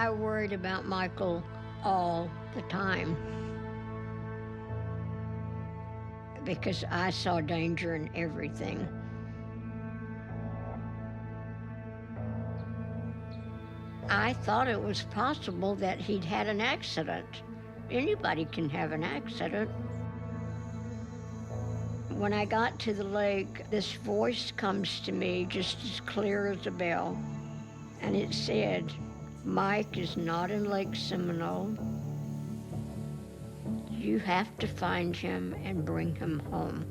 I worried about Michael all the time because I saw danger in everything. I thought it was possible that he'd had an accident. Anybody can have an accident. When I got to the lake, this voice comes to me just as clear as a bell, and it said, "Mike is not in Lake Seminole. You have to find him and bring him home."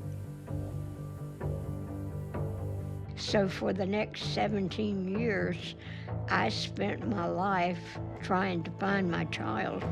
So for the next 17 years, I spent my life trying to find my child.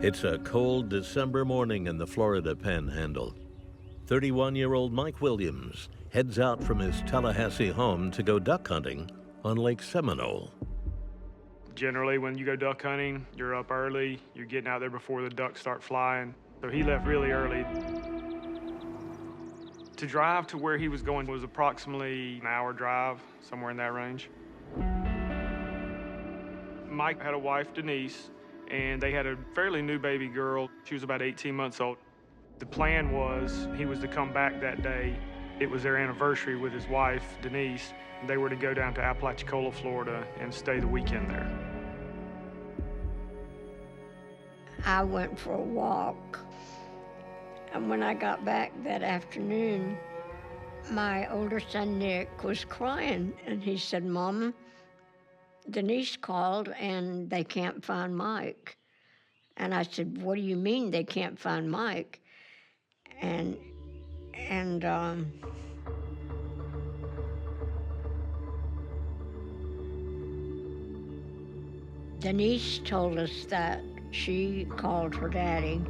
It's a cold December morning in the Florida Panhandle. 31-year-old Mike Williams heads out from his Tallahassee home to go duck hunting on Lake Seminole. Generally, when you go duck hunting, you're up early, you're getting out there before the ducks start flying. So he left really early. To drive to where he was going was approximately an hour drive, somewhere in that range. Mike had a wife, Denise, and they had a fairly new baby girl. She was about 18 months old. The plan was he was to come back that day. It was their anniversary with his wife, Denise. They were to go down to Apalachicola, Florida, and stay the weekend there. I went for a walk, and when I got back that afternoon, my older son, Nick, was crying, and he said, "Mama, Denise called and they can't find Mike." And I said, "What do you mean they can't find Mike?" And Denise told us that she called her daddy,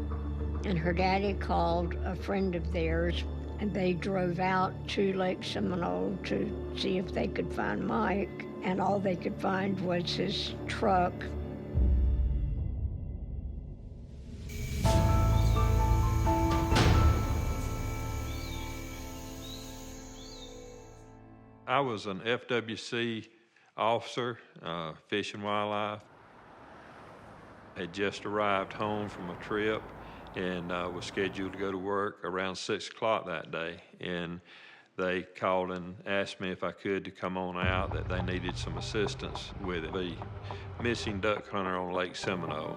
and her daddy called a friend of theirs, and they drove out to Lake Seminole to see if they could find Mike, and all they could find was his truck. I was an FWC officer, Fish and Wildlife. Had just arrived home from a trip and was scheduled to go to work around 6 o'clock that day. And they called and asked me if I could to come on out, that they needed some assistance with it. The missing duck hunter on Lake Seminole.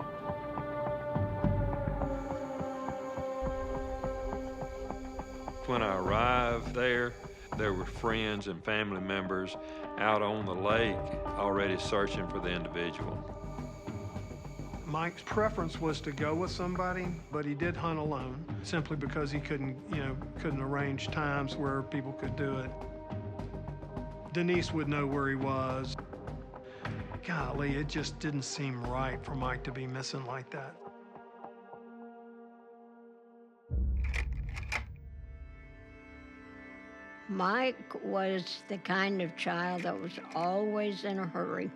When I arrived there were friends and family members out on the lake already searching for the individual. Mike's preference was to go with somebody, but he did hunt alone, simply because he couldn't arrange times where people could do it. Denise would know where he was. Golly, it just didn't seem right for Mike to be missing like that. Mike was the kind of child that was always in a hurry.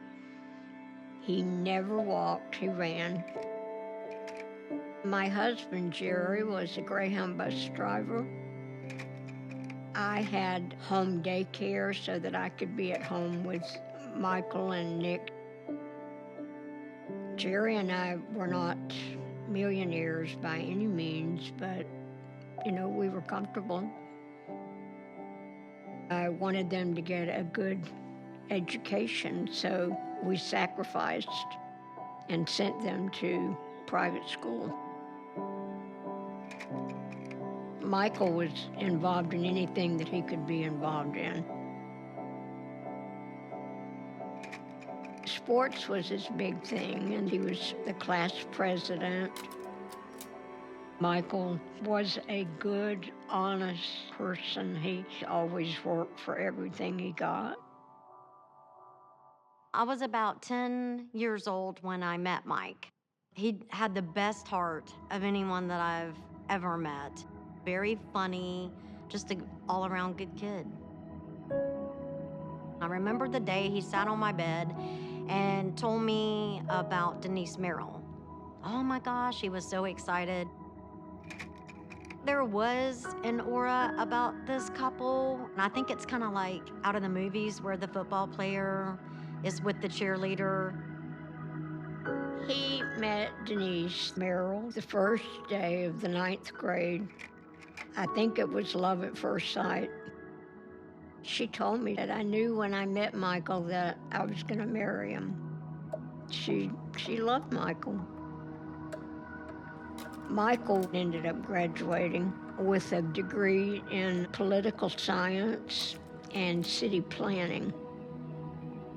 He never walked, he ran. My husband, Jerry, was a Greyhound bus driver. I had home daycare so that I could be at home with Michael and Nick. Jerry and I were not millionaires by any means, but, we were comfortable. I wanted them to get a good education, so we sacrificed and sent them to private school. Michael was involved in anything that he could be involved in. Sports was his big thing, and he was the class president. Michael was a good, honest person. He always worked for everything he got. I was about 10 years old when I met Mike. He had the best heart of anyone that I've ever met. Very funny, just an all-around good kid. I remember the day he sat on my bed and told me about Denise Merrill. Oh my gosh, he was so excited. There was an aura about this couple, and I think it's kind of like out of the movies where the football player is with the cheerleader. He met Denise Merrill the first day of the 9th grade. I think it was love at first sight. She told me that I knew when I met Michael that I was going to marry him. She loved Michael. Michael ended up graduating with a degree in political science and city planning.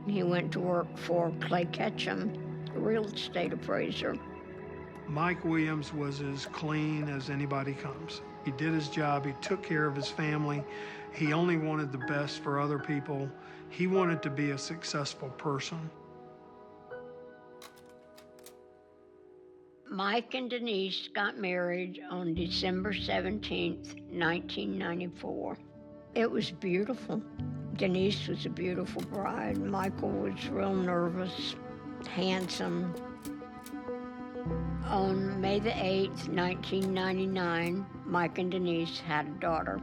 He went to work for Clay Ketchum, a real estate appraiser. Mike Williams was as clean as anybody comes. He did his job, he took care of his family. He only wanted the best for other people. He wanted to be a successful person. Mike and Denise got married on December 17th, 1994. It was beautiful. Denise was a beautiful bride. Michael was real nervous, handsome. On May the 8th, 1999, Mike and Denise had a daughter.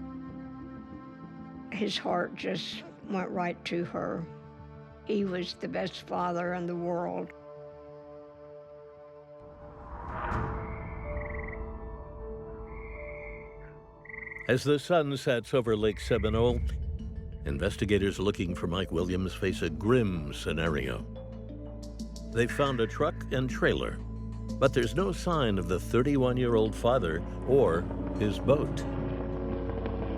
His heart just went right to her. He was the best father in the world. As the sun sets over Lake Seminole, investigators looking for Mike Williams face a grim scenario. They found a truck and trailer, but there's no sign of the 31-year-old father or his boat.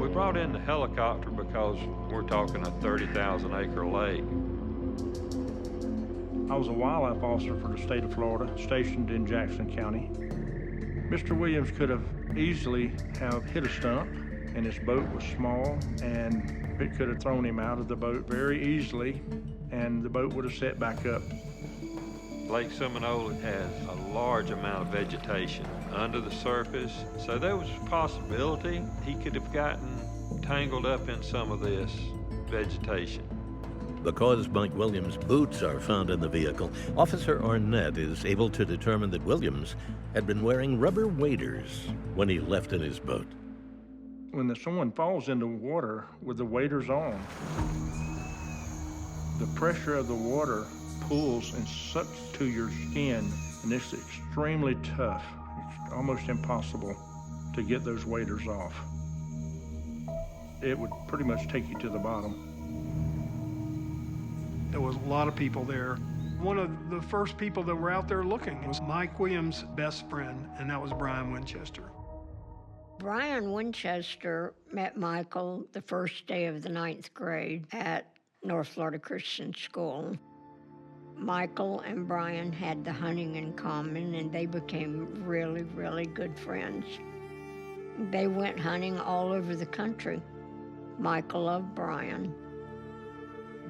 We brought in the helicopter because we're talking a 30,000-acre lake. I was a wildlife officer for the state of Florida, stationed in Jackson County. Mr. Williams could have easily have hit a stump, and his boat was small, and it could have thrown him out of the boat very easily, and the boat would have set back up. Lake Seminole has a large amount of vegetation under the surface, so there was a possibility he could have gotten tangled up in some of this vegetation. Because Mike Williams' boots are found in the vehicle, Officer Arnett is able to determine that Williams had been wearing rubber waders when he left in his boat. When someone falls into water with the waders on, the pressure of the water pulls and sucks to your skin, and it's extremely tough. It's almost impossible to get those waders off. It would pretty much take you to the bottom. There was a lot of people there. One of the first people that were out there looking was Mike Williams' best friend, and that was Brian Winchester. Brian Winchester met Michael the first day of the 9th grade at North Florida Christian School. Michael and Brian had the hunting in common, and they became really, really good friends. They went hunting all over the country. Michael loved Brian.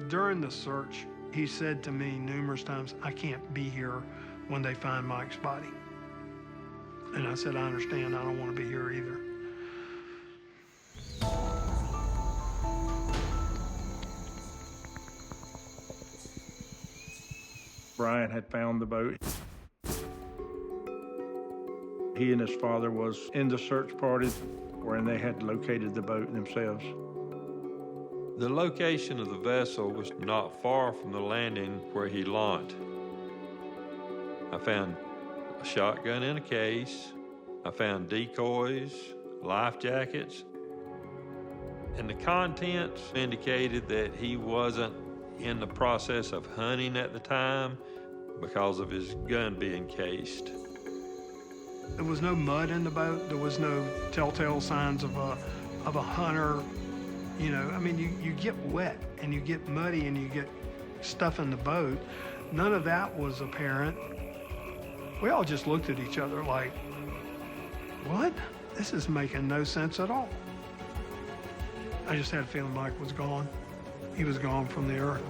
During the search, he said to me numerous times, "I can't be here when they find Mike's body." And I said, "I understand, I don't want to be here either." Brian had found the boat. He and his father was in the search party when they had located the boat themselves. The location of the vessel was not far from the landing where he launched. I found a shotgun in a case. I found decoys, life jackets, and the contents indicated that he wasn't in the process of hunting at the time because of his gun being cased. There was no mud in the boat. There was no telltale signs of a hunter. You know, I mean, you get wet and you get muddy and you get stuff in the boat. None of that was apparent. We all just looked at each other like, what? This is making no sense at all. I just had a feeling Mike was gone. He was gone from the earth.